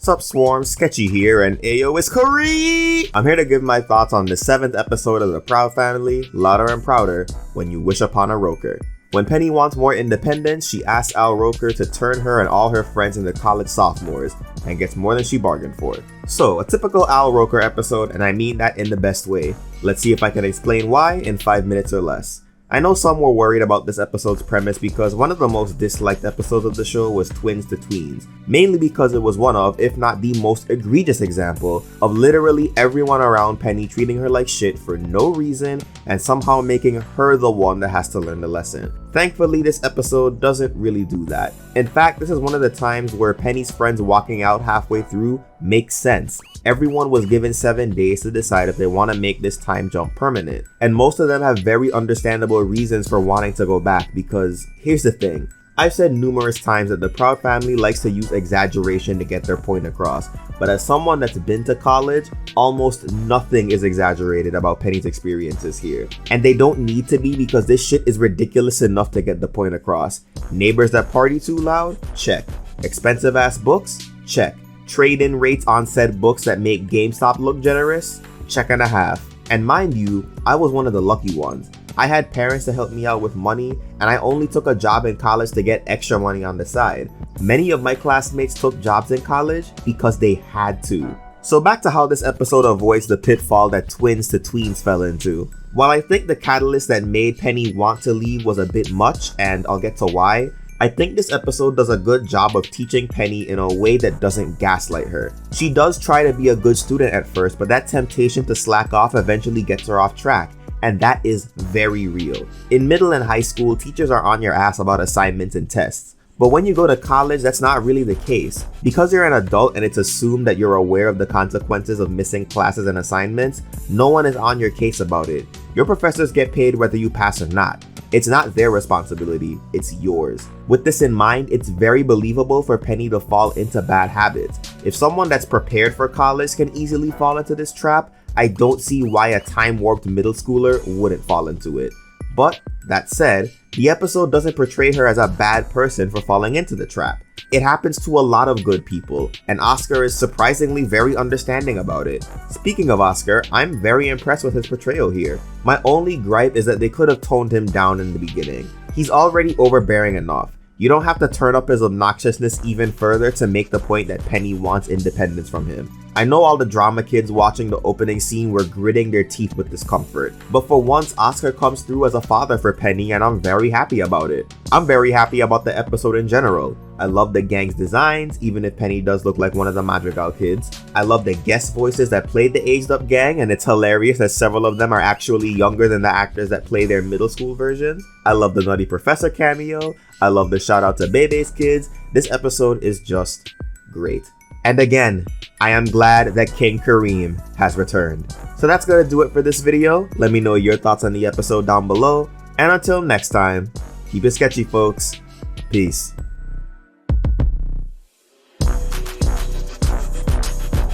Sup Swarm, Sketchy here, and Ayo is Curry! I'm here to give my thoughts on the 7th episode of the Proud Family, Louder and Prouder, When You Wish Upon a Roker. When Penny wants more independence, she asks Al Roker to turn her and all her friends into college sophomores, and gets more than she bargained for. So, a typical Al Roker episode, and I mean that in the best way. Let's see if I can explain why in 5 minutes or less. I know some were worried about this episode's premise because one of the most disliked episodes of the show was Twins to Tweens, mainly because it was one of, if not the most egregious example, of literally everyone around Penny treating her like shit for no reason and somehow making her the one that has to learn the lesson. Thankfully, this episode doesn't really do that. In fact, this is one of the times where Penny's friends walking out halfway through makes sense. Everyone was given 7 days to decide if they want to make this time jump permanent. And most of them have very understandable reasons for wanting to go back because, here's the thing. I've said numerous times that the Proud Family likes to use exaggeration to get their point across, but as someone that's been to college, almost nothing is exaggerated about Penny's experiences here. And they don't need to be because this shit is ridiculous enough to get the point across. Neighbors that party too loud? Check. Expensive ass books? Check. Trade-in rates on said books that make GameStop look generous? Check and a half. And mind you, I was one of the lucky ones. I had parents to help me out with money, and I only took a job in college to get extra money on the side. Many of my classmates took jobs in college because they had to. So back to how this episode avoids the pitfall that Twins to Tweens fell into. While I think the catalyst that made Penny want to leave was a bit much, and I'll get to why, I think this episode does a good job of teaching Penny in a way that doesn't gaslight her. She does try to be a good student at first, but that temptation to slack off eventually gets her off track. And that is very real. In middle and high school, teachers are on your ass about assignments and tests. But when you go to college, that's not really the case. Because you're an adult and it's assumed that you're aware of the consequences of missing classes and assignments, no one is on your case about it. Your professors get paid whether you pass or not. It's not their responsibility, it's yours. With this in mind, it's very believable for Penny to fall into bad habits. If someone that's prepared for college can easily fall into this trap, I don't see why a time-warped middle schooler wouldn't fall into it. But, that said, the episode doesn't portray her as a bad person for falling into the trap. It happens to a lot of good people, and Oscar is surprisingly very understanding about it. Speaking of Oscar, I'm very impressed with his portrayal here. My only gripe is that they could have toned him down in the beginning. He's already overbearing enough. You don't have to turn up his obnoxiousness even further to make the point that Penny wants independence from him. I know all the drama kids watching the opening scene were gritting their teeth with discomfort, but for once Oscar comes through as a father for Penny and I'm very happy about it. I'm very happy about the episode in general. I love the gang's designs, even if Penny does look like one of the Madrigal kids. I love the guest voices that played the aged up gang, and it's hilarious that several of them are actually younger than the actors that play their middle school versions. I love the Nutty Professor cameo. I love the shout out to Bebe's kids. This episode is just great. And again, I am glad that King Kareem has returned. So that's gonna do it for this video. Let me know your thoughts on the episode down below. And until next time, keep it sketchy, folks. Peace.